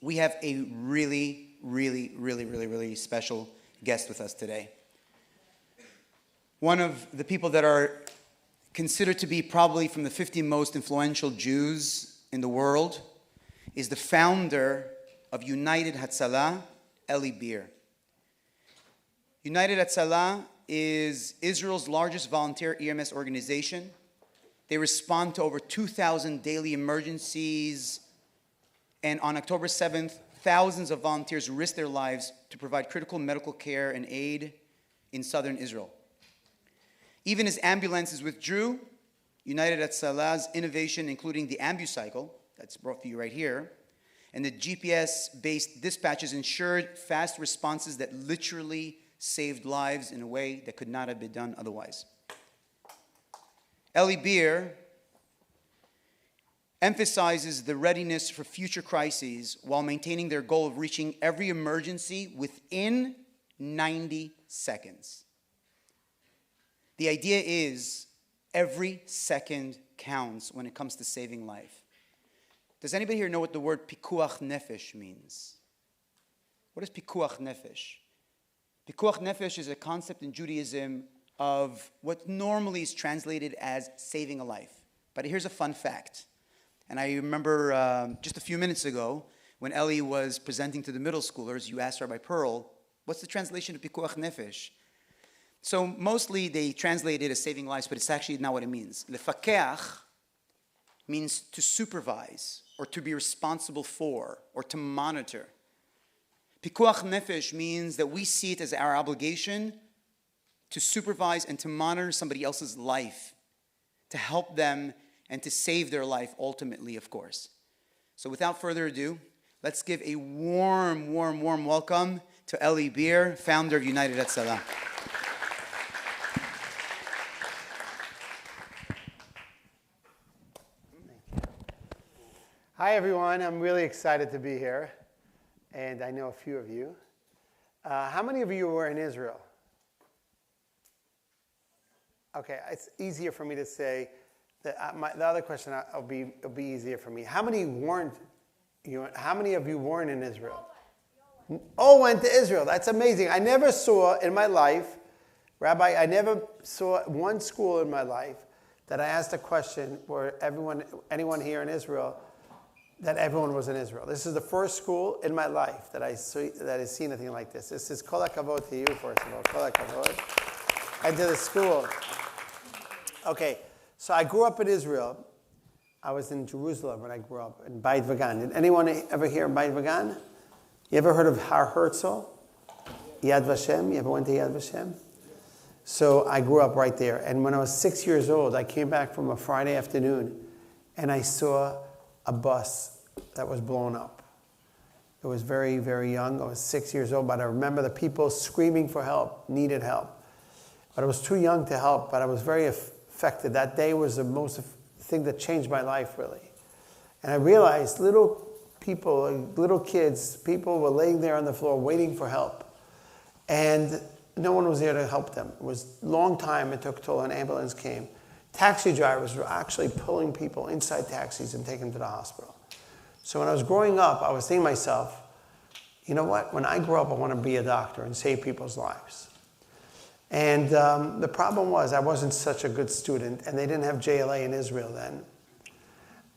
We have a really special guest with us today. One of the people that are considered to be probably from the 50 most influential Jews in the world is the founder of United Hatzalah, Eli Beer. United Hatzalah is Israel's largest volunteer EMS organization. They respond to over 2,000 daily emergencies. And on October 7th, thousands of volunteers risked their lives to provide critical medical care and aid in southern Israel. Even as ambulances withdrew, United Hatzalah's innovation, including the AmbuCycle, that's brought to you right here, and the GPS-based dispatches ensured fast responses that literally saved lives in a way that could not have been done otherwise. Eli Beer emphasizes the readiness for future crises while maintaining their goal of reaching every emergency within 90 seconds. The idea is every second counts when it comes to saving life. Does anybody here know what the word pikuach nefesh means? What is pikuach nefesh? Pikuach nefesh is a concept in Judaism of what normally is translated as saving a life. But here's a fun fact. And I remember just a few minutes ago, when Eli was presenting to the middle schoolers, you asked Rabbi Pearl, what's the translation of pikuach nefesh? So mostly they translate it as saving lives, but it's actually not what it means. Lefakeach means to supervise, or to be responsible for, or to monitor. Pikuach nefesh means that we see it as our obligation to supervise and to monitor somebody else's life, to help them and to save their life ultimately, of course. So without further ado, let's give a warm welcome to Eli Beer, founder of United Hatzalah. Hi everyone, I'm really excited to be here, and I know a few of you. How many of you were in Israel? Okay, it's easier for me to say. The other question will be easier for me. How many weren't? How many of you weren't in Israel? All went to Israel. That's amazing. I never saw in my life, Rabbi, I never saw one school in my life that I asked a question where anyone here in Israel, that everyone was in Israel. This is the first school in my life that has seen anything like this. This is kol hakavod to you, first of all. Kol hakavod. And to the school. Okay. So I grew up in Israel. I was in Jerusalem when I grew up, in Beit Vagan. Did anyone ever hear of Beit Vagan? You ever heard of Har Herzl? Yad Vashem? You ever went to Yad Vashem? So I grew up right there. And when I was 6 years old, I came back from a Friday afternoon, and I saw a bus that was blown up. It was very, very young. I was 6 years old, but I remember the people screaming for help, needed help. But I was too young to help, but I was very affected. That day was the most thing that changed my life, really. And I realized little people, little kids, people were laying there on the floor waiting for help. And no one was there to help them. It was a long time it took till an ambulance came. Taxi drivers were actually pulling people inside taxis and taking them to the hospital. So when I was growing up, I was thinking to myself, you know what? When I grow up, I want to be a doctor and save people's lives. And the problem was I wasn't such a good student, and they didn't have JLA in Israel then.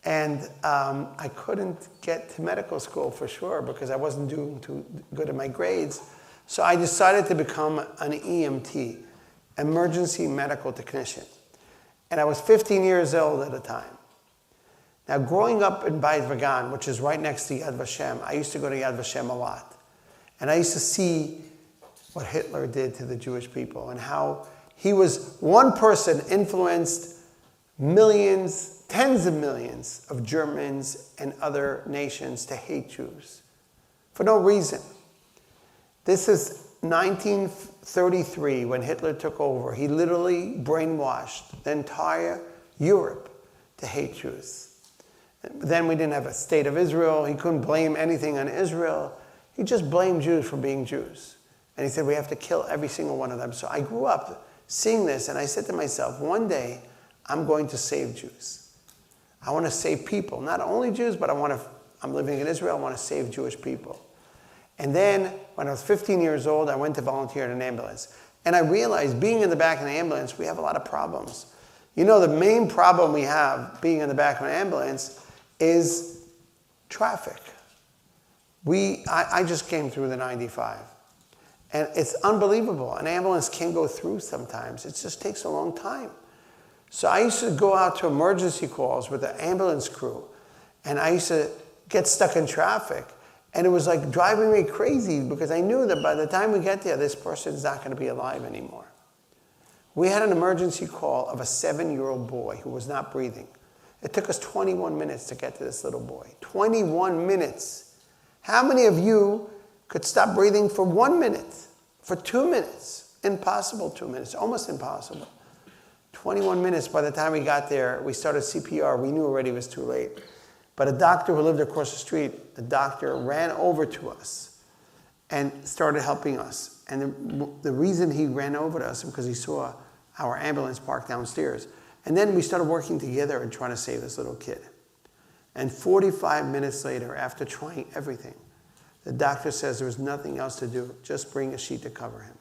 And I couldn't get to medical school for sure because I wasn't doing too good in my grades. So I decided to become an EMT, emergency medical technician. And I was 15 years old at the time. Now, growing up in Beit Vagan, which is right next to Yad Vashem, I used to go to Yad Vashem a lot. And I used to see what Hitler did to the Jewish people and how he was one person influenced millions, tens of millions of Germans and other nations to hate Jews for no reason. This is 1933 when Hitler took over. He literally brainwashed the entire Europe to hate Jews. Then we didn't have a state of Israel. He couldn't blame anything on Israel. He just blamed Jews for being Jews. And he said, we have to kill every single one of them. So I grew up seeing this, and I said to myself, one day I'm going to save Jews. I want to save people, not only Jews, but I'm living in Israel, I want to save Jewish people. And then when I was 15 years old, I went to volunteer in an ambulance. And I realized being in the back of an ambulance, we have a lot of problems. You know, the main problem we have being in the back of an ambulance is traffic. I just came through the 95. And it's unbelievable. An ambulance can go through sometimes. It just takes a long time. So I used to go out to emergency calls with the ambulance crew. And I used to get stuck in traffic. And it was like driving me crazy because I knew that by the time we get there, this person's not going to be alive anymore. We had an emergency call of a 7-year-old boy who was not breathing. It took us 21 minutes to get to this little boy. 21 minutes. How many of you could stop breathing for 1 minute, for 2 minutes? Impossible 2 minutes, almost impossible. 21 minutes, by the time we got there, we started CPR. We knew already it was too late. But a doctor who lived across the street, the doctor ran over to us and started helping us. And the reason he ran over to us was because he saw our ambulance parked downstairs. And then we started working together and trying to save this little kid. And 45 minutes later, after trying everything, the doctor says there was nothing else to do, just bring a sheet to cover him.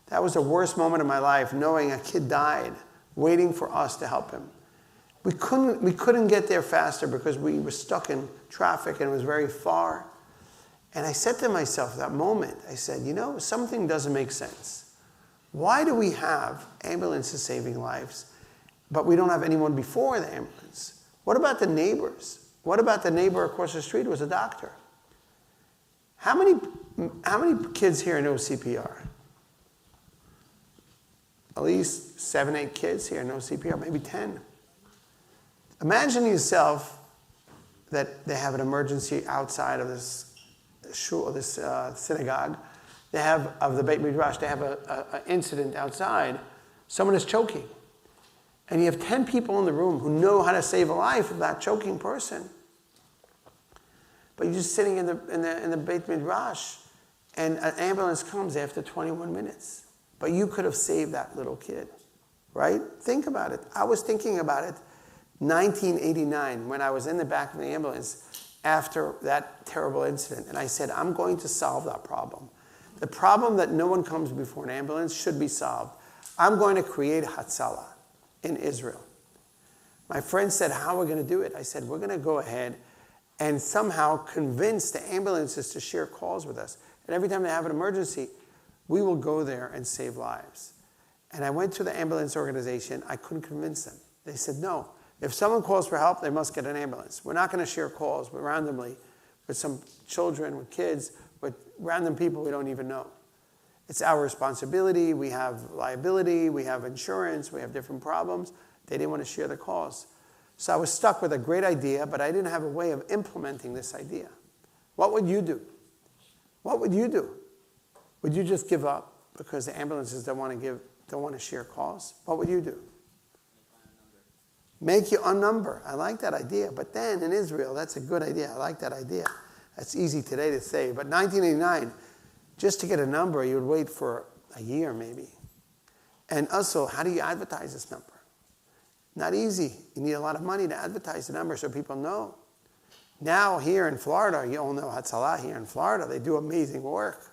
That was the worst moment of my life, knowing a kid died, waiting for us to help him. We couldn't get there faster because we were stuck in traffic and it was very far. And I said to myself at that moment, I said, you know, something doesn't make sense. Why do we have ambulances saving lives, but we don't have anyone before the ambulance? What about the neighbors? What about the neighbor across the street who was a doctor? How many kids here know CPR? At least 7, 8 kids here know CPR, maybe 10. Imagine yourself that they have an emergency outside of this shul, this synagogue. They have, of the Beit Midrash, they have an incident outside. Someone is choking. And you have 10 people in the room who know how to save a life of that choking person. But you're just sitting in the Beit Midrash, and an ambulance comes after 21 minutes. But you could have saved that little kid, right? Think about it. I was thinking about it 1989 when I was in the back of the ambulance after that terrible incident. And I said, I'm going to solve that problem. The problem that no one comes before an ambulance should be solved. I'm going to create Hatzalah in Israel. My friend said, how are we going to do it? I said, we're going to go ahead and somehow convince the ambulances to share calls with us. And every time they have an emergency, we will go there and save lives. And I went to the ambulance organization. I couldn't convince them. They said, no. If someone calls for help, they must get an ambulance. We're not going to share calls randomly with some children, with kids, with random people we don't even know. It's our responsibility. We have liability. We have insurance. We have different problems. They didn't want to share the calls. So I was stuck with a great idea, but I didn't have a way of implementing this idea. What would you do? What would you do? Would you just give up because the ambulances don't want to share calls? What would you do? Make your own number. I like that idea. But then in Israel, that's a good idea. I like that idea. That's easy today to say. But 1989, just to get a number, you would wait for a year maybe. And also, how do you advertise this number? Not easy. You need a lot of money to advertise the number so people know. Now here in Florida, you all know Hatzalah here in Florida. They do amazing work.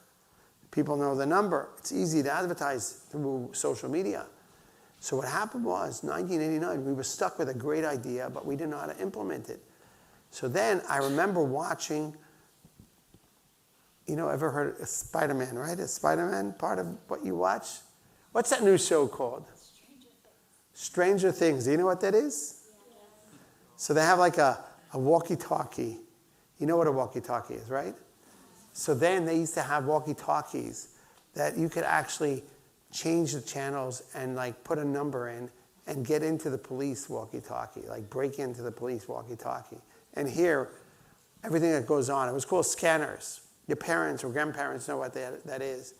People know the number. It's easy to advertise through social media. So what happened was, 1989, we were stuck with a great idea, but we didn't know how to implement it. So then I remember watching, ever heard of Spider-Man, right? Is Spider-Man part of what you watch? What's that new show called? Stranger Things. Do you know what that is? Yeah. So they have like a walkie-talkie. You know what a walkie-talkie is, right? So then they used to have walkie-talkies that you could actually change the channels and like put a number in and get into the police walkie-talkie, like break into the police walkie-talkie and hear everything that goes on. It was called scanners. Your parents or grandparents know what that is.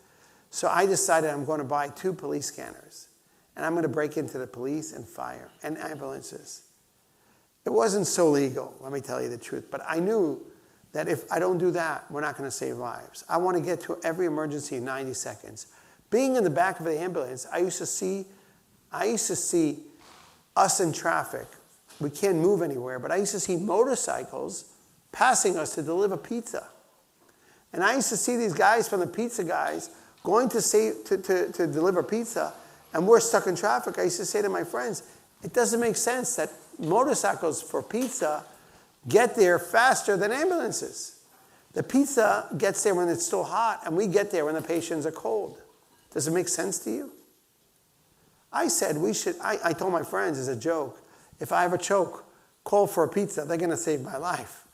So I decided I'm going to buy 2 police scanners and I'm going to break into the police and fire and ambulances. It wasn't so legal, let me tell you the truth, but I knew that if I don't do that, we're not going to save lives. I want to get to every emergency in 90 seconds. Being in the back of the ambulance, I used to see us in traffic. We can't move anywhere, but I used to see motorcycles passing us to deliver pizza. And I used to see these guys from the pizza guys going to deliver pizza, and we're stuck in traffic. I used to say to my friends, it doesn't make sense that motorcycles for pizza get there faster than ambulances. The pizza gets there when it's still hot, and we get there when the patients are cold. Does it make sense to you? I said I told my friends as a joke, if I ever choke, call for a pizza. They're going to save my life.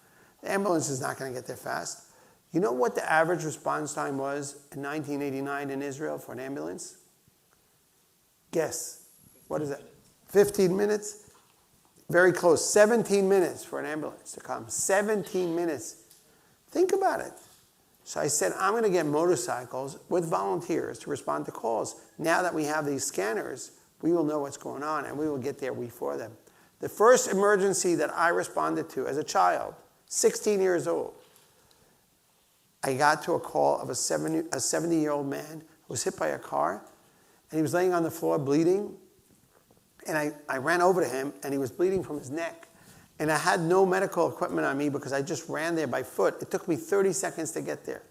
The ambulance is not going to get there fast. You know what the average response time was in 1989 in Israel for an ambulance? Guess. What is that? 15 minutes? Very close. 17 minutes for an ambulance to come. 17 minutes. Think about it. So I said, I'm going to get motorcycles with volunteers to respond to calls. Now that we have these scanners, we will know what's going on, and we will get there before them. The first emergency that I responded to as a child, 16 years old, I got to a call of a 70-year-old man who was hit by a car, and he was laying on the floor bleeding, and I ran over to him, and he was bleeding from his neck. And I had no medical equipment on me because I just ran there by foot. It took me 30 seconds to get there.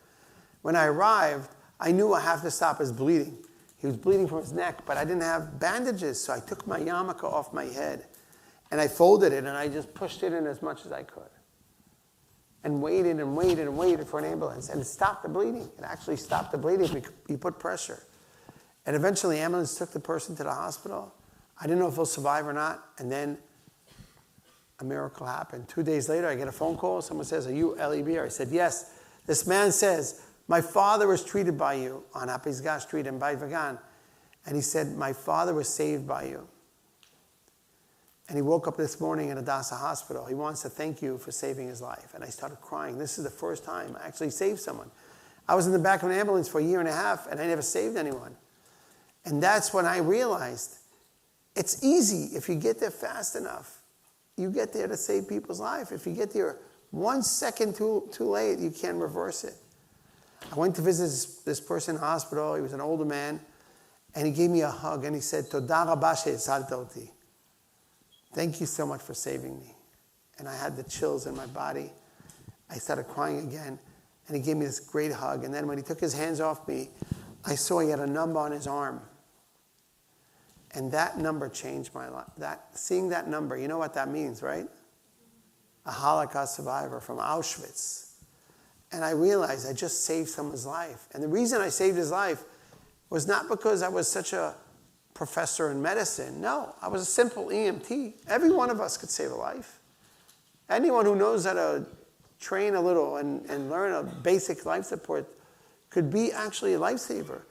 When I arrived, I knew I have to stop his bleeding. He was bleeding from his neck, but I didn't have bandages, so I took my yarmulke off my head, and I folded it, and I just pushed it in as much as I could. And waited and waited and waited for an ambulance. And it stopped the bleeding. It actually stopped the bleeding. We put pressure. And eventually, the ambulance took the person to the hospital. I didn't know if he'll survive or not. And then a miracle happened. 2 days later, I get a phone call. Someone says, are you Eli Beer? I said, yes. This man says, my father was treated by you on Apisgah Street in Beit Vegan. And he said, my father was saved by you. And he woke up this morning in Hadassah Hospital. He wants to thank you for saving his life. And I started crying. This is the first time I actually saved someone. I was in the back of an ambulance for a year and a half, and I never saved anyone. And that's when I realized it's easy if you get there fast enough. You get there to save people's life. If you get there 1 second too late, you can't reverse it. I went to visit this person in the hospital. He was an older man, and he gave me a hug, and he said, Toda rabba she'etzalta oti. Thank you so much for saving me. And I had the chills in my body. I started crying again. And he gave me this great hug. And then when he took his hands off me, I saw he had a number on his arm. And that number changed my life. Seeing that number, you know what that means, right? A Holocaust survivor from Auschwitz. And I realized I just saved someone's life. And the reason I saved his life was not because I was such a professor in medicine. No, I was a simple EMT. Every one of us could save a life. Anyone who knows how to train a little and learn a basic life support could be actually a lifesaver.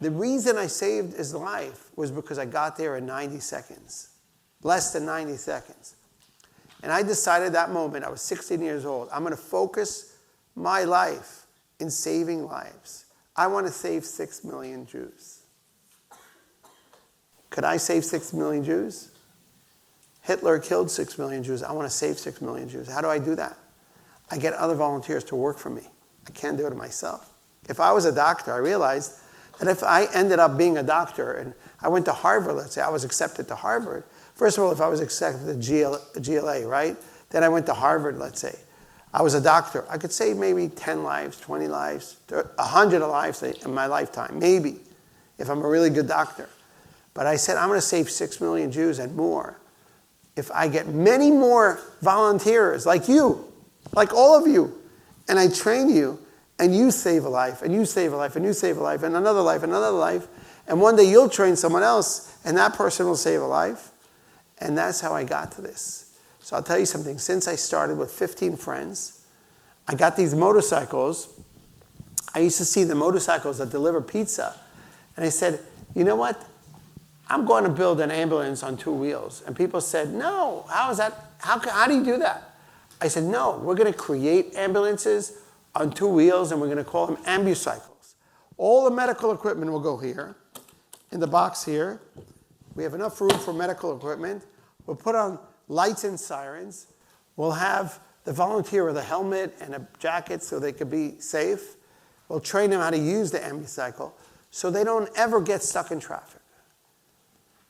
The reason I saved his life was because I got there in 90 seconds. Less than 90 seconds. And I decided that moment, I was 16 years old, I'm going to focus my life in saving lives. I want to save 6 million Jews. Could I save 6 million Jews? Hitler killed 6 million Jews. I want to save 6 million Jews. How do I do that? I get other volunteers to work for me. I can't do it myself. If I was a doctor, I realized that if I ended up being a doctor and I went to Harvard, let's say I was accepted to Harvard. First of all, if I was accepted to JLA, right? Then I went to Harvard, let's say. I was a doctor. I could save maybe 10 lives, 20 lives, 100 lives in my lifetime, maybe, if I'm a really good doctor. But I said, I'm going to save 6 million Jews and more if I get many more volunteers like you, like all of you, and I train you, and you save a life, and you save a life, and you save a life, and another life, and another life, and one day you'll train someone else, and that person will save a life. And that's how I got to this. So I'll tell you something. Since I started with 15 friends, I got these motorcycles. I used to see the motorcycles that deliver pizza, and I said, you know what? I'm going to build an ambulance on 2 wheels. And people said, no, how is that? How do you do that? I said, no, we're going to create ambulances on 2 wheels, and we're going to call them ambucycles. All the medical equipment will go here, in the box here. We have enough room for medical equipment. We'll put on lights and sirens. We'll have the volunteer with a helmet and a jacket so they could be safe. We'll train them how to use the ambucycle. so they don't ever get stuck in traffic.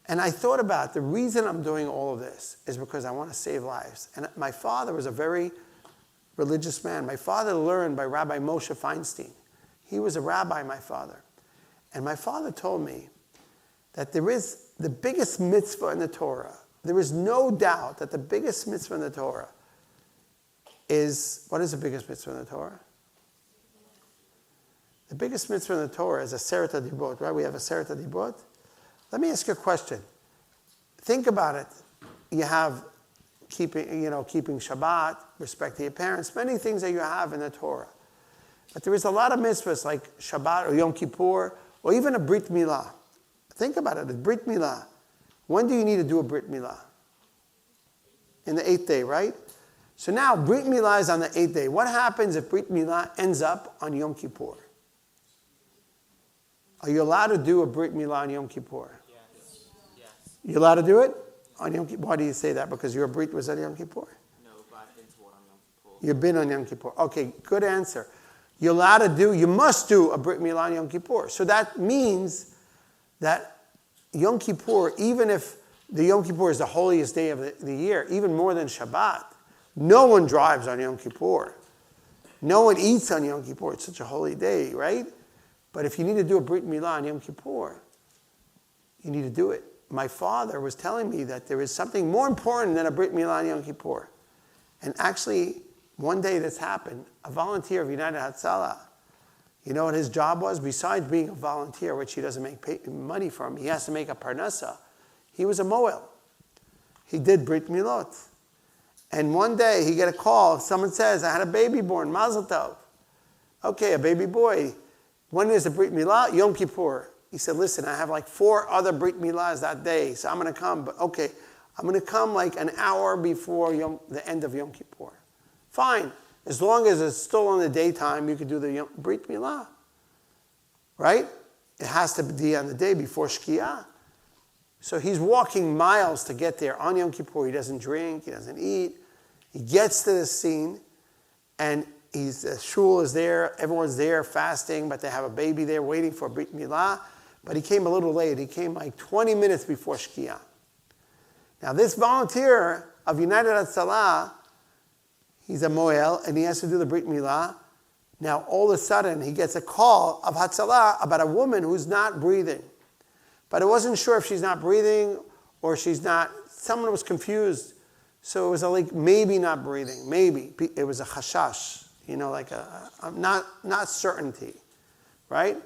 And I thought about the reason I'm doing all of this is because I want to save lives. And my father was a very religious man. My father learned by Rabbi Moshe Feinstein. He was a rabbi, my father. And my father told me that there is the biggest mitzvah in the Torah. There is no doubt that the biggest mitzvah in the Torah is, what is the biggest mitzvah in the Torah? The biggest mitzvah in the Torah is a Aseret HaDibot, right? We have a Aseret HaDibot. Let me ask you a question. Think about it. You have keeping Shabbat, respect to your parents, many things that you have in the Torah. But there is a lot of mitzvahs like Shabbat or Yom Kippur or even a Brit Milah. Think about it, a Brit Milah. When do you need to do a Brit Milah? In the 8th day, right? So now Brit Milah is on the 8th day. What happens if Brit Milah ends up on Yom Kippur? Are you allowed to do a Brit Milah on Yom Kippur? Yes. You're allowed to do it? On Yom Kippur? Why do you say that? Because your Brit was on Yom Kippur? No, but I've been to one on Yom Kippur. You've been on Yom Kippur. Okay, good answer. You must do a Brit Milah on Yom Kippur. So that means that Yom Kippur, even if the Yom Kippur is the holiest day of the year, even more than Shabbat, no one drives on Yom Kippur. No one eats on Yom Kippur. It's such a holy day, right? But if you need to do a Brit Milah on Yom Kippur, you need to do it. My father was telling me that there is something more important than a Brit Milah on Yom Kippur. And actually, one day this happened. A volunteer of United Hatzalah, you know what his job was? Besides being a volunteer, which he doesn't make money from, he has to make a parnasa. He was a moel. He did Brit Milot. And one day he get a call. Someone says, I had a baby born, Mazel Tov. Okay, a baby boy. When is the Brit Milah? Yom Kippur. He said, listen, I have like 4 other Brit Milahs that day, so I'm going to come. But okay, I'm going to come like an hour before the end of Yom Kippur. Fine. As long as it's still in the daytime, you can do the Brit Milah. Right? It has to be on the day before Shkiah. So he's walking miles to get there on Yom Kippur. He doesn't drink. He doesn't eat. He gets to the scene, and the shul is there. Everyone's there fasting, but they have a baby there waiting for Brit Milah. But he came a little late. He came like 20 minutes before Shkiah. Now this volunteer of United Hatzalah, he's a moel, and he has to do the Brit Milah. Now all of a sudden, he gets a call of Hatzalah about a woman who's not breathing. But I wasn't sure if she's not breathing or she's not. Someone was confused. So it was like maybe not breathing. Maybe. It was a chashash. Like a not certainty. Right?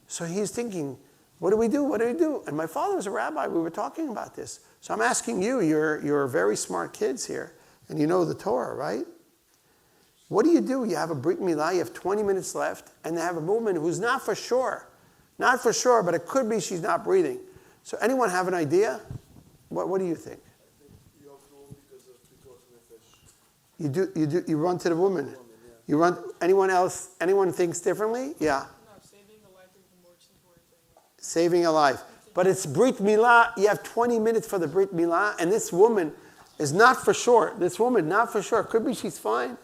So he's thinking, what do we do? What do we do? And my father was a rabbi. We were talking about this. So I'm asking you, you're very smart kids here, and you know the Torah, right? What do? You have a Brit Milah, you have 20 minutes left, and they have a woman who's not for sure, but it could be she's not breathing. So anyone have an idea? What do you think? You run to the woman. You run. Anyone else? Anyone thinks differently? Yeah. Saving a life. But it's Brit Milah. You have 20 minutes for the Brit Milah, and this woman is not for sure. This woman, not for sure. Could be she's fine.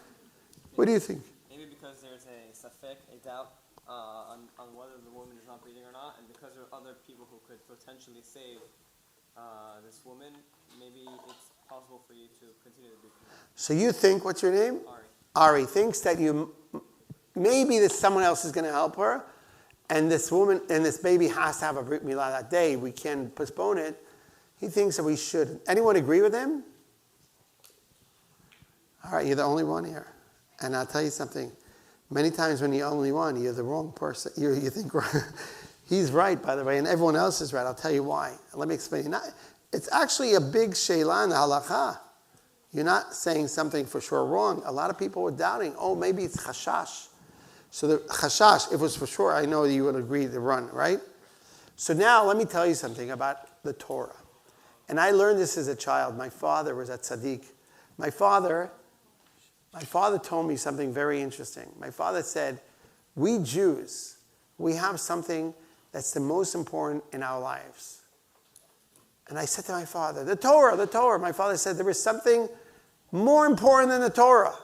What do you think? Maybe because there's a safek, a doubt on whether the woman is not breathing or not, and because there are other people who could potentially save this woman, maybe it's possible for you to continue the Brit Milah. So you think, what's your name? Ari. Ari thinks that maybe someone else is going to help her, and this woman and this baby has to have a Brit Milah that day. We can postpone it. He thinks that we should. Anyone agree with him? All right, you're the only one here. And I'll tell you something. Many times when you're the only one, you're the wrong person. You think he's right, by the way, and everyone else is right. I'll tell you why. Let me explain. It's actually a big sheila in the halakha. You're not saying something for sure wrong. A lot of people were doubting, maybe it's chashash. So the chashash, if it was for sure, I know you would agree to run, right? So now let me tell you something about the Torah. And I learned this as a child. My father was at Tzaddik. My father told me something very interesting. My father said, we Jews, we have something that's the most important in our lives. And I said to my father, the Torah. My father said, there is something more important than the Torah.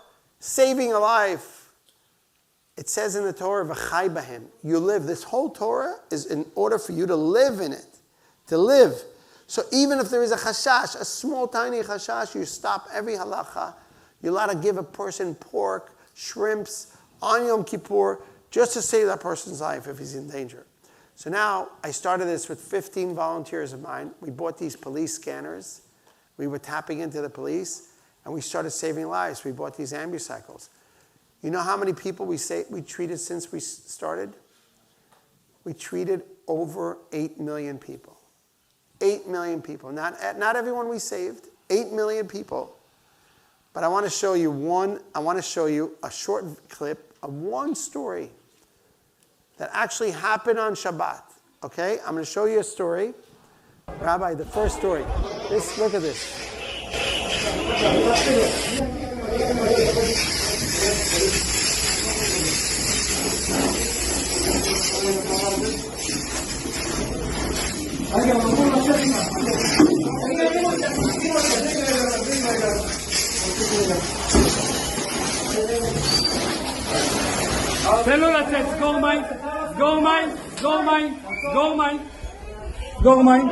Saving a life. It says in the Torah, v'chai b'hem. You live. This whole Torah is in order for you to live in it. To live. So even if there is a chashash, a small tiny chashash, you stop every halacha. You're allowed to give a person pork, shrimps, on Yom Kippur, just to save that person's life if he's in danger. So now, I started this with 15 volunteers of mine. We bought these police scanners. We were tapping into the police, and we started saving lives. We bought these ambucycles. You know how many people we treated since we started? We treated over 8 million people. 8 million people. Not everyone we saved. 8 million people. But I want to show you a short clip of one story that actually happened on Shabbat. Okay? I'm going to show you a story. Rabbi, the first story. Look at this. תן לו לצאת, סגור מים, סגור מים, סגור מים, סגור מים, סגור מים.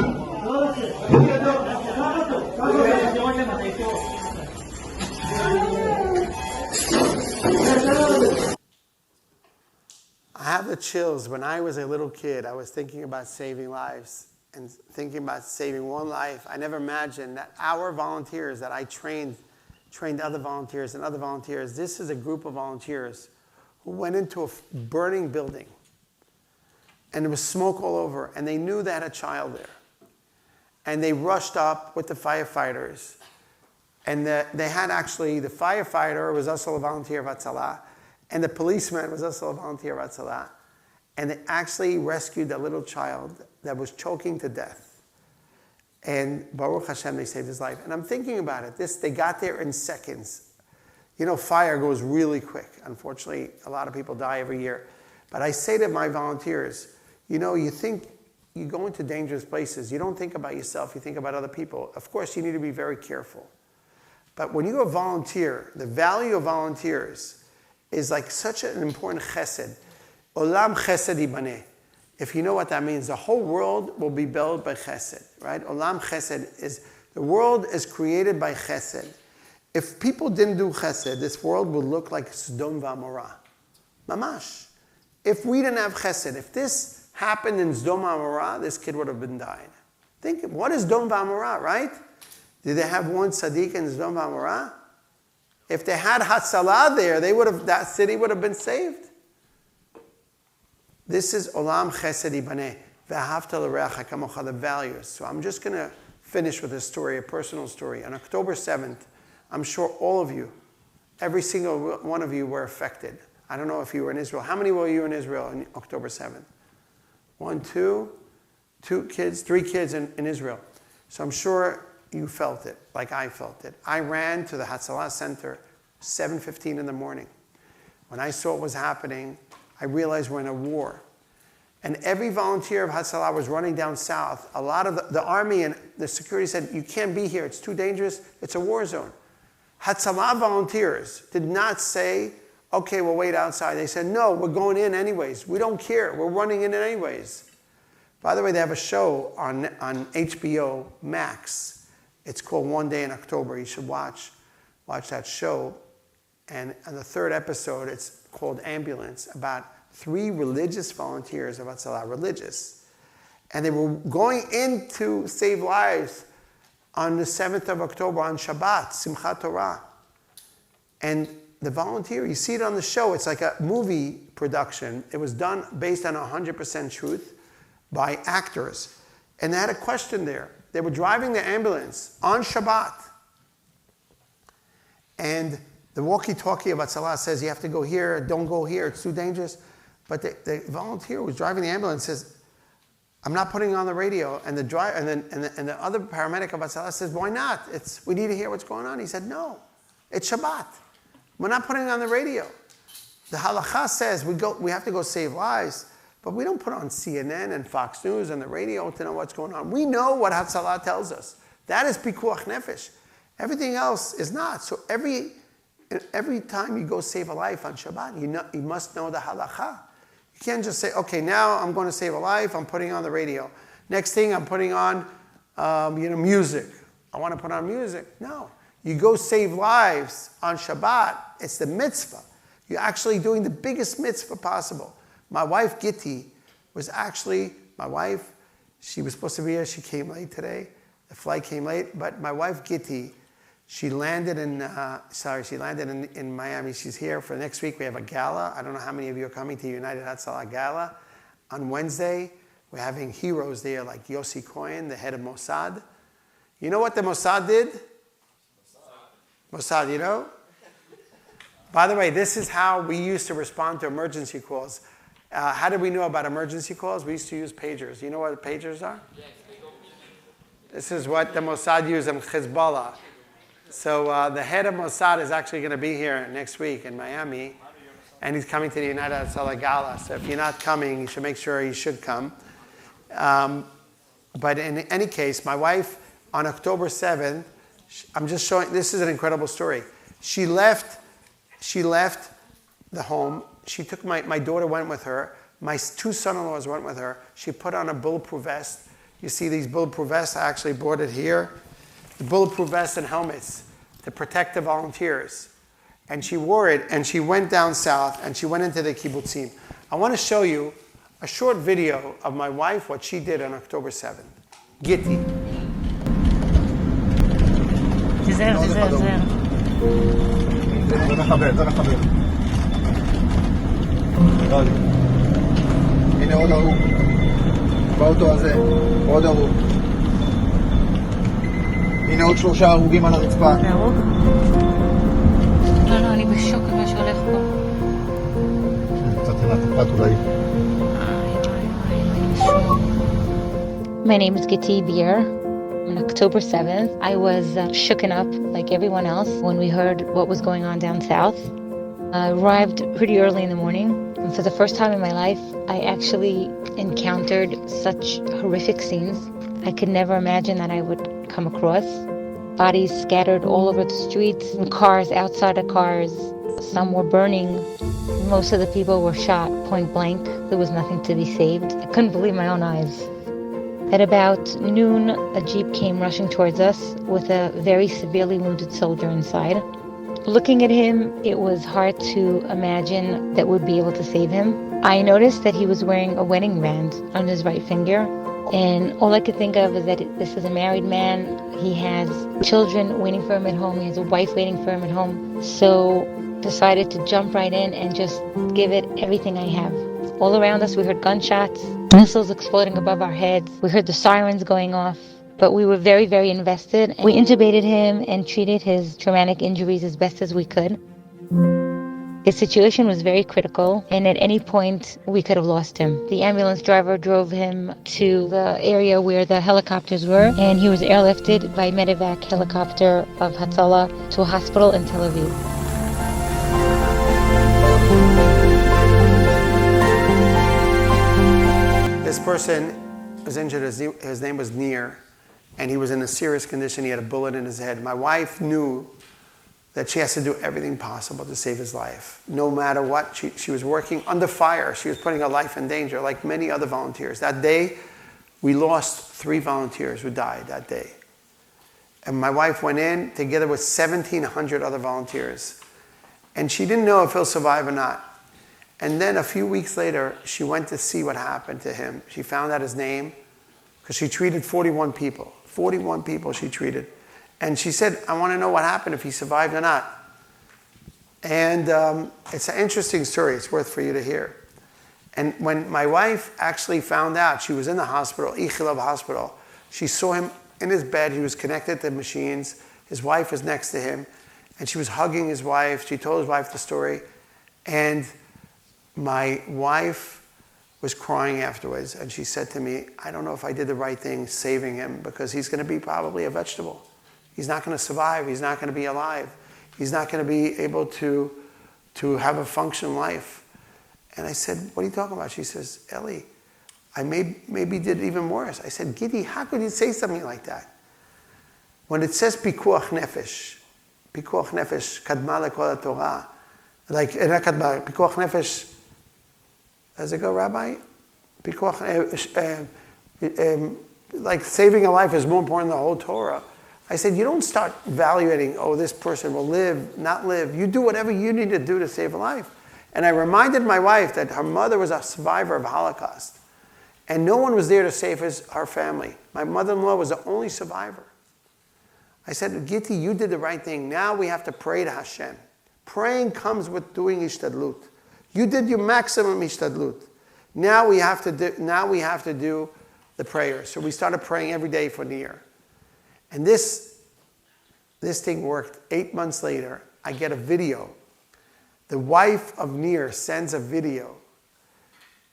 I have the chills. When I was a little kid, I was thinking about saving lives and thinking about saving one life. I never imagined that our volunteers that I trained other volunteers and other volunteers. This is a group of volunteers who went into a burning building, and there was smoke all over, and they knew they had a child there. And they rushed up with the firefighters, and they had actually, the firefighter was also a volunteer of Hatzalah, and the policeman was also a volunteer of Hatzalah, and they actually rescued a little child that was choking to death. And Baruch Hashem, they saved his life. And I'm thinking about it. They got there in seconds. You know, fire goes really quick. Unfortunately, a lot of people die every year. But I say to my volunteers, you know, you think you go into dangerous places. You don't think about yourself. You think about other people. Of course, you need to be very careful. But when you're a volunteer, the value of volunteers is like such an important chesed. Olam chesed ibaneh. If you know what that means, the whole world will be built by chesed, right? Olam chesed is, the world is created by chesed. If people didn't do chesed, this world would look like Sodom v'Amorah. Mamash. If we didn't have chesed, if this happened in Sodom v'Amorah, this kid would have been died. Think, what is Sodom v'Amorah, right? Did they have one tzaddik in Sodom v'Amorah? If they had Hatzalah there, that city would have been saved. This is Olam Chesed Ibaneh, V'ahavta l'reacha kamocha, the values. So I'm just going to finish with a story, a personal story. On October 7th, I'm sure all of you, every single one of you were affected. I don't know if you were in Israel. How many were you in Israel on October 7th? 1, 2 kids, 3 kids in Israel. So I'm sure you felt it, like I felt it. I ran to the Hatzalah Center 7:15 in the morning. When I saw what was happening, I realized we're in a war. And every volunteer of Hatzalah was running down south. A lot of the army and the security said, you can't be here. It's too dangerous. It's a war zone. Hatzalah volunteers did not say, okay, we'll wait outside. They said, no, we're going in anyways. We don't care. We're running in anyways. By the way, they have a show on HBO Max. It's called One Day in October. You should watch that show. And on the 3rd episode, it's called Ambulance, about 3 religious volunteers of Hatzalah, religious. And they were going in to save lives on the 7th of October, on Shabbat, Simchat Torah. And the volunteer, you see it on the show, it's like a movie production. It was done based on 100% truth by actors. And they had a question there. They were driving the ambulance on Shabbat. And the walkie-talkie of Hatzalah says, you have to go here, don't go here, it's too dangerous. But the volunteer who was driving the ambulance says, I'm not putting it on the radio. And the other paramedic of Hatzalah says, why not? We need to hear what's going on. He said, no, it's Shabbat. We're not putting it on the radio. The halakha says we have to go save lives, but we don't put on CNN and Fox News and the radio to know what's going on. We know what Hatzalah tells us. That is pikuach nefesh. Everything else is not. So every every time you go save a life on Shabbat, you must know the halacha. You can't just say, okay, now I'm going to save a life, I'm putting on the radio. Next thing, I'm putting on music. I want to put on music. No. You go save lives on Shabbat. It's the mitzvah. You're actually doing the biggest mitzvah possible. My wife, Gitti, was actually, she was supposed to be here. She came late today. The flight came late. But my wife, Gitti, she landed in Miami. She's here for next week. We have a gala. I don't know how many of you are coming to United Hatzalah Gala. On Wednesday, we're having heroes there like Yossi Cohen, the head of Mossad. You know what the Mossad did? Mossad, you know? By the way, this is how we used to respond to emergency calls. How did we know about emergency calls? We used to use pagers. You know what pagers are? This is what the Mossad used in Hezbollah. So the head of Mossad is actually going to be here next week in Miami, and he's coming to the United Hatzalah Gala. So if you're not coming, you should make sure you should come. But in any case, my wife, on October 7th, I'm just showing, this is an incredible story. She left the home. She took my daughter went with her. My two son-in-laws went with her. She put on a bulletproof vest. You see these bulletproof vests? I actually brought it here. The bulletproof vests and helmets to protect the volunteers. And she wore it, and she went down south, and she went into the kibbutzim. I want to show you a short video of my wife, what she did on October 7th. Gitti. תיזהר. זה מחבר. נראה לי. הנה עוד הרוג. באוטו הזה. עוד הרוג. הנה עוד 3 הרוגים על הרצפה. להרוג? לא, אני בשוק ממה שהולך פה. קצת עינת הפרט אולי. My name is Eli Beer. On October 7th, I was shooken up like everyone else when we heard what was going on down south. I arrived pretty early in the morning, and for the first time in my life, I actually encountered such horrific scenes. I could never imagine that I would come across. Bodies scattered all over the streets, and cars outside of cars. Some were burning. Most of the people were shot point blank. There was nothing to be saved. I couldn't believe my own eyes. At about noon, a jeep came rushing towards us with a very severely wounded soldier inside. Looking at him, it was hard to imagine that we'd be able to save him. I noticed that he was wearing a wedding band on his right finger, and all I could think of is that this is a married man. He has children waiting for him at home. He has a wife waiting for him at home. So decided to jump right in and just give it everything I have. All around us, we heard gunshots, missiles exploding above our heads. We heard the sirens going off, but we were very, very invested. We intubated him and treated his traumatic injuries as best as we could. His situation was very critical, and at any point, we could have lost him. The ambulance driver drove him to the area where the helicopters were, and he was airlifted by medevac helicopter of Hatzalah to a hospital in Tel Aviv. This person was injured. His name was Nir, and he was in a serious condition. He had a bullet in his head. My wife knew that she has to do everything possible to save his life. No matter what, she was working under fire. She was putting her life in danger, like many other volunteers. That day, we lost 3 volunteers who died that day. And my wife went in together with 1,700 other volunteers. And she didn't know if he'll survive or not. And then a few weeks later, she went to see what happened to him. She found out his name because she treated 41 people. 41 people she treated. And she said, I want to know what happened, if he survived or not. And it's an interesting story. It's worth for you to hear. And when my wife actually found out, she was in the hospital, Ichilov Hospital. She saw him in his bed. He was connected to machines. His wife was next to him. And she was hugging his wife. She told his wife the story. And my wife was crying afterwards, and she said to me, I don't know if I did the right thing saving him, because he's going to be probably a vegetable. He's not going to survive. He's not going to be alive. He's not going to be able to have a functional life. And I said, what are you talking about? She says, Eli, I maybe did even worse. I said, Gidi, how could you say something like that? When it says pikuach nefesh, Pikuach nefesh kadma lekol Torah. Like, not kadma, pikuach nefesh, does it go, Rabbi? Pikuach, like saving a life is more important than the whole Torah. I said, you don't start evaluating, oh, this person will live, not live. You do whatever you need to do to save a life. And I reminded my wife that her mother was a survivor of Holocaust. And no one was there to save her family. My mother-in-law was the only survivor. I said, Gitti, you did the right thing. Now we have to pray to Hashem. Praying comes with doing ishtadlut. You did your maximum ishtadlut. Now we have to do the prayer. So we started praying every day for Nir. And this thing worked. 8 months later, I get a video. The wife of Nir sends a video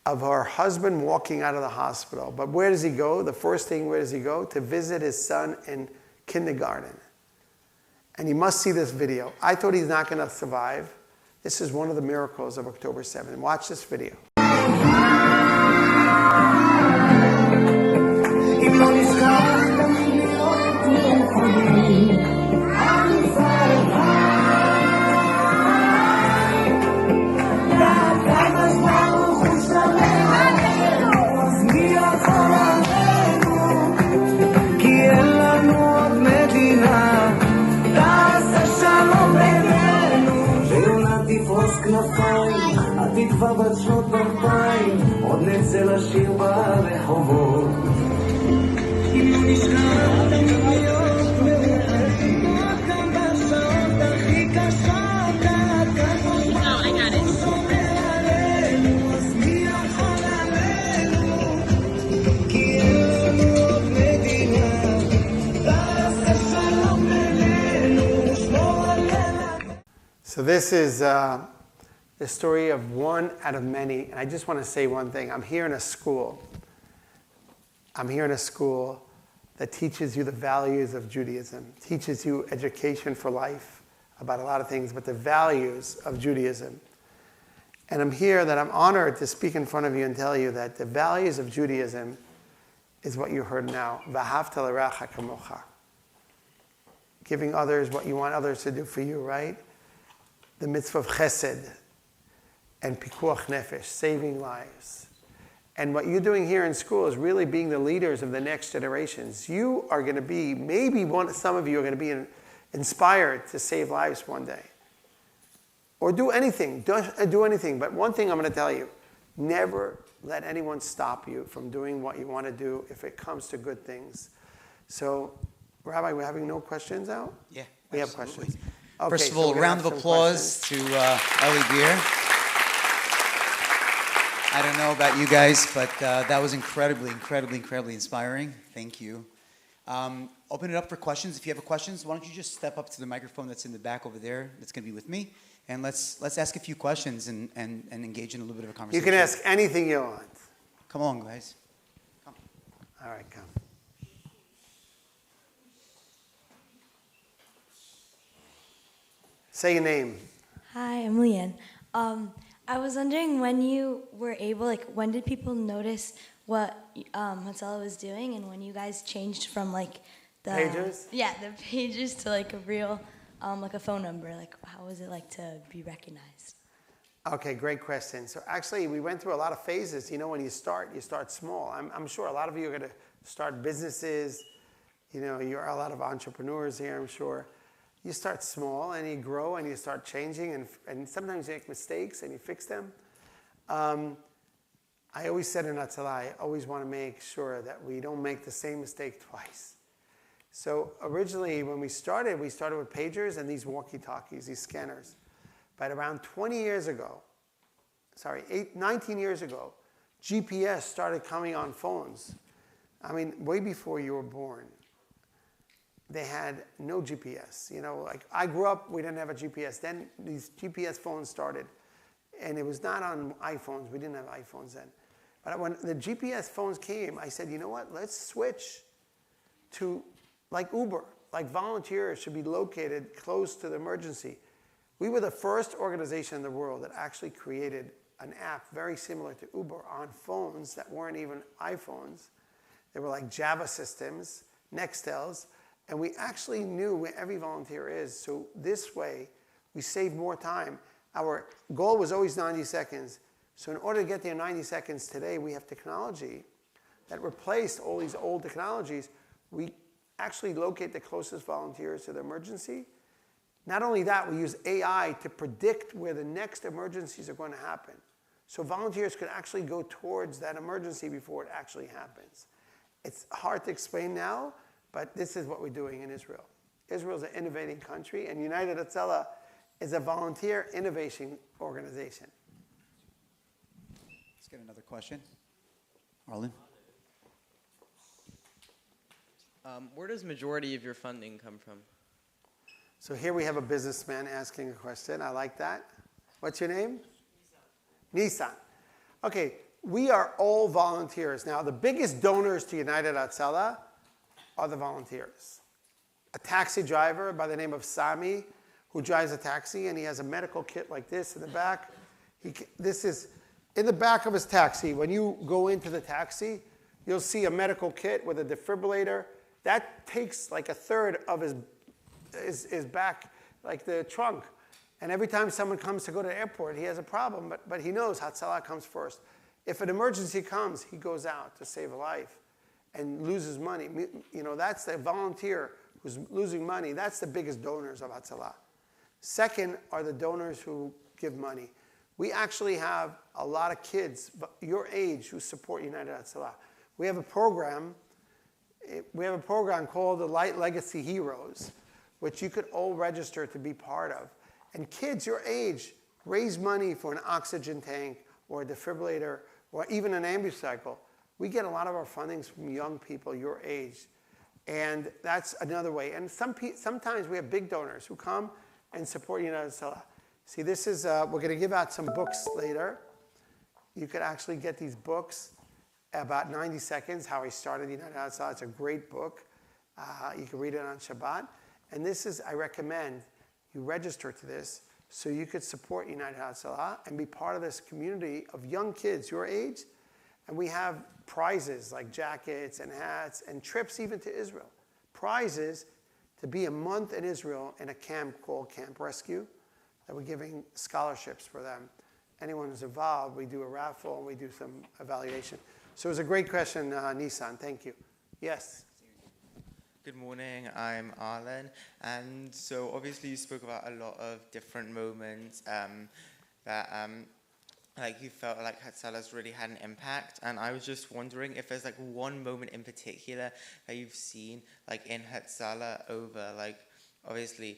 of her husband walking out of the hospital. But where does he go? The first thing, where does he go? To visit his son in kindergarten. And he must see this video. I thought he's not going to survive. This is one of the miracles of October 7th. Watch this video. התקווה בת שנות 2000 עוד נצא לשיר ברחובות אם לא נשכח תמיד כמו כאן בשעות הכי קשות הוא שומר עלינו אז מי יכול עלינו כי אין לנו עוד מדינה תעשה שלום בינינו שמור עלינו. So this is the story of one out of many. And I just want to say one thing. I'm here in a school. That teaches you the values of Judaism, teaches you education for life about a lot of things, but the values of Judaism. And I'm here that I'm honored to speak in front of you and tell you that the values of Judaism is what you heard now. V'ahavta l'reacha kamocha. Giving others what you want others to do for you, right? The mitzvah of chesed. And pikuach nefesh, saving lives. And what you're doing here in school is really being the leaders of the next generations. You are going to be, some of you are going to be inspired to save lives one day. Or do anything, do anything. But one thing I'm going to tell you, never let anyone stop you from doing what you want to do if it comes to good things. So, Rabbi, we're having no questions out? Yeah, we absolutely. have questions. Okay, First of all, a round of applause to Eli Beer. I don't know about you guys, but that was incredibly inspiring. Thank you. Open it up for questions. If you have questions, why don't you just step up to the microphone that's in the back over there that's going to be with me, and let's ask a few questions and engage in a little bit of a conversation. You can ask anything you want. Come on, guys. Come. All right, come. Say your name. Hi, I'm Leanne. I was wondering when you were able, when did people notice what Hatzala was doing, and when you guys changed from the pagers? Yeah, the pagers to a real, a phone number. How was it to be recognized? Okay, great question. So actually, we went through a lot of phases. When you start small. I'm sure a lot of you are going to start businesses. You're a lot of entrepreneurs here, I'm sure. You start small and you grow and you start changing and sometimes you make mistakes and you fix them. I always said in Hatzala, I always want to make sure that we don't make the same mistake twice. So originally when we started with pagers and these walkie-talkies, these scanners. But around 19 years ago, GPS started coming on phones. I mean, way before you were born. They had no GPS. I grew up, we didn't have a GPS. Then these GPS phones started. And it was not on iPhones. We didn't have iPhones then. But when the GPS phones came, I said, you know what? Let's switch to Uber. Volunteers should be located close to the emergency. We were the first organization in the world that actually created an app very similar to Uber on phones that weren't even iPhones. They were Java systems, Nextels. And we actually knew where every volunteer is. So this way, we save more time. Our goal was always 90 seconds. So in order to get there in 90 seconds today, we have technology that replaced all these old technologies. We actually locate the closest volunteers to the emergency. Not only that, we use AI to predict where the next emergencies are going to happen. So volunteers could actually go towards that emergency before it actually happens. It's hard to explain now, but this is what we're doing in Israel. Israel is an innovating country, and United Hatzalah is a volunteer innovation organization. Let's get another question. Arlen? Where does majority of your funding come from? So here we have a businessman asking a question. I like that. What's your name? Nissan. Okay, we are all volunteers. Now, the biggest donors to United Hatzalah are the volunteers. A taxi driver by the name of Sami, who drives a taxi, and he has a medical kit like this in the back. This is in the back of his taxi. When you go into the taxi, you'll see a medical kit with a defibrillator. That takes like a third of his back, like the trunk. And every time someone comes to go to the airport, he has a problem, but he knows Hatzalah comes first. If an emergency comes, he goes out to save a life and loses money. You know, that's the volunteer who's losing money. That's the biggest donors of Hatzalah. Second are the donors who give money. We actually have a lot of kids your age who support United Hatzalah. We have a program called the Light Legacy Heroes, which you could all register to be part of. And kids your age raise money for an oxygen tank or a defibrillator or even an ambucycle. We get a lot of our fundings from young people your age. And that's another way. And sometimes we have big donors who come and support United Hatzalah. See, this is, we're going to give out some books later. You could actually get these books, about 90 seconds, How I Started United Hatzalah. It's a great book. You can read it on Shabbat. And this is, I recommend you register to this so you could support United Hatzalah and be part of this community of young kids your age. And we have prizes like jackets and hats and trips even to Israel. Prizes to be a month in Israel in a camp called Camp Rescue that we're giving scholarships for them. Anyone who's involved, we do a raffle and we do some evaluation. So it was a great question, Nissan. Thank you. Yes. Good morning, I'm Arlen, and so obviously you spoke about a lot of different moments that like you felt like Hatzalah's really had an impact, and I was just wondering if there's like one moment in particular that you've seen like in Hatzalah over like obviously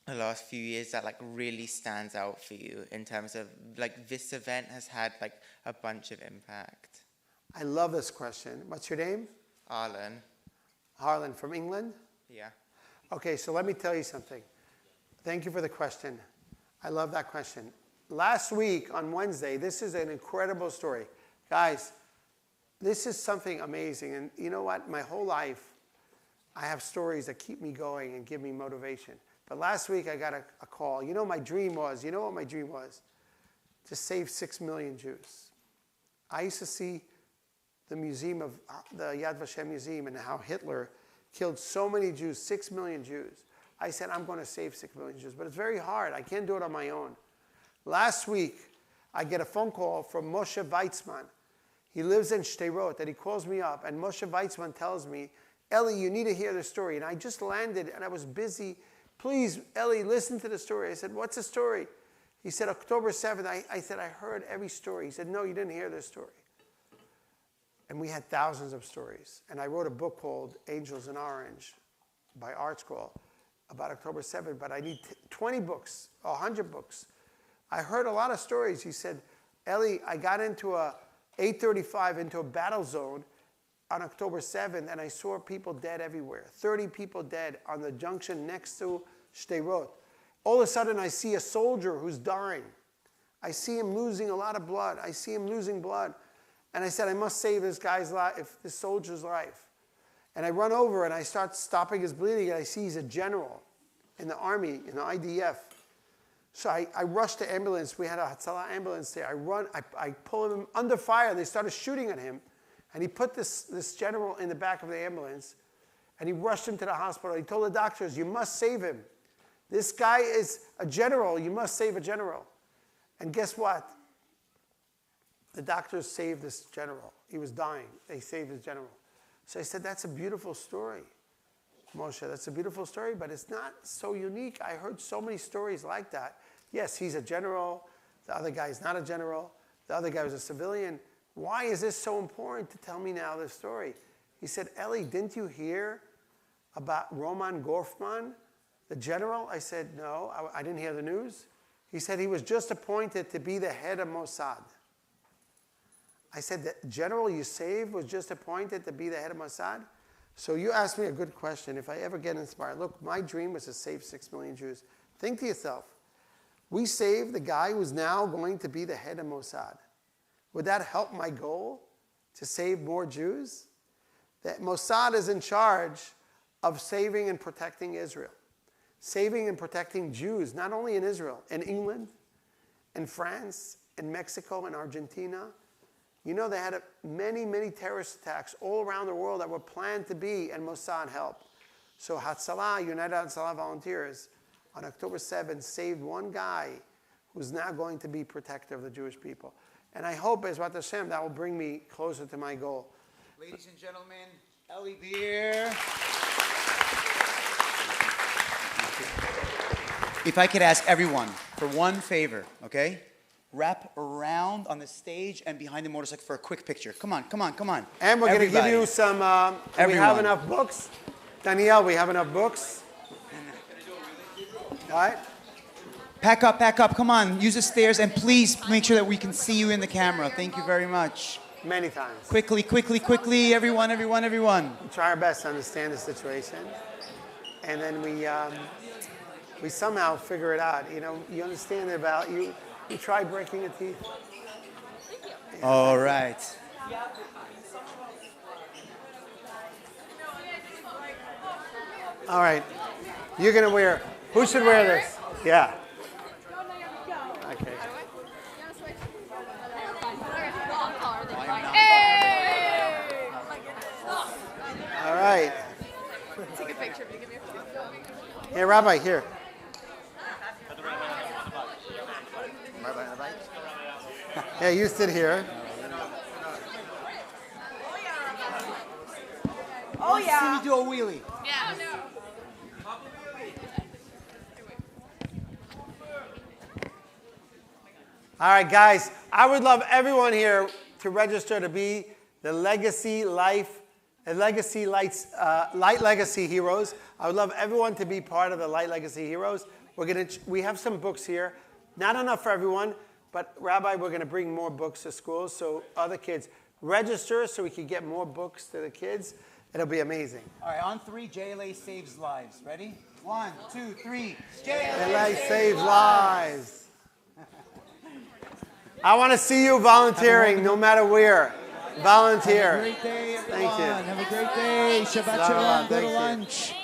the last few years that like really stands out for you in terms of like this event has had like a bunch of impact. I love this question. What's your name? Arlen. Harlan from England? Yeah. Okay, so let me tell you something. Thank you for the question. I love that question. Last week on Wednesday, this is an incredible story. Guys, this is something amazing. And you know what? My whole life, I have stories that keep me going and give me motivation. But last week I got a call. You know what my dream was? To save 6 million Jews. I used to see the museum of the Yad Vashem Museum and how Hitler killed so many Jews, 6 million Jews. I said, I'm going to save 6 million Jews, but it's very hard. I can't do it on my own. Last week, I get a phone call from Moshe Weitzman. He lives in Sderot, and he calls me up, and Moshe Weitzman tells me, Eli, you need to hear the story. And I just landed, and I was busy. Please, Eli, listen to the story. I said, what's the story? He said, October 7th. I said, I heard every story. He said, no, you didn't hear this story. And we had thousands of stories. And I wrote a book called Angels in Orange by Art Scroll about October 7th, but I need 20 books, 100 books. I heard a lot of stories. He said, Eli, I got into a 835 into a battle zone on October 7th, and I saw people dead everywhere. 30 people dead on the junction next to Sderot. All of a sudden, I see a soldier who's dying. I see him losing a lot of blood. I see him losing blood. And I said, I must save this guy's life, this soldier's life. And I run over and I start stopping his bleeding, and I see he's a general in the army, in the IDF. So I rush the ambulance. We had a Hatzalah ambulance there. I pull him under fire. They started shooting at him. And he put this general in the back of the ambulance. And he rushed him to the hospital. He told the doctors, you must save him. This guy is a general. You must save a general. And guess what? The doctors saved this general. He was dying. They saved his general. So I said, that's a beautiful story, Moshe. That's a beautiful story, but it's not so unique. I heard so many stories like that. Yes, he's a general. The other guy is not a general. The other guy was a civilian. Why is this so important to tell me now this story? He said, Eli, didn't you hear about Roman Gorfman, the general? I said, no, I didn't hear the news. He said he was just appointed to be the head of Mossad. I said, the general you saved was just appointed to be the head of Mossad? So you asked me a good question. If I ever get inspired, look, my dream was to save 6 million Jews. Think to yourself, we saved the guy who's now going to be the head of Mossad. Would that help my goal to save more Jews? That Mossad is in charge of saving and protecting Israel. Saving and protecting Jews, not only in Israel, in England, in France, in Mexico, in Argentina. You know, they had many, many terrorist attacks all around the world that were planned to be, and Mossad helped. So Hatzalah, United Hatzalah Volunteers, on October 7th, saved one guy who's now going to be protector of the Jewish people. And I hope, Ezrat Hashem, that will bring me closer to my goal. Ladies and gentlemen, Eli Beer. If I could ask everyone for one favor, okay? Wrap around on the stage and behind the motorcycle for a quick picture. Come on, come on, come on. And we're going to give you some, we have enough books. Danielle, we have enough books. All right? Pack up, come on. Use the stairs and please make sure that we can see you in the camera. Thank you very much. Many times. Quickly, everyone. We try our best to understand the situation. And then we somehow figure it out. You know, you understand about, you try breaking a teeth. All right. All right. You're going to wear, who should wear this? Yeah. Okay. All right. Take a picture of me. Give me a Hey, Rabbi, here. Yeah, you sit here. Oh, yeah. See me do a wheelie. Yeah. All right, guys. I would love everyone here to register to be the Light Legacy Heroes. I would love everyone to be part of the Light Legacy Heroes. We have some books here. Not enough for everyone, but Rabbi, we're going to bring more books to schools so other kids register so we can get more books to the kids. It'll be amazing. All right, on 3, JLA saves lives. Ready? 1, 2, 3. JLA saves lives. I want to see you volunteering no matter where. Volunteer. Have a great day, everyone. Thank you. Have a great day. Shabbat shalom. Go to lunch.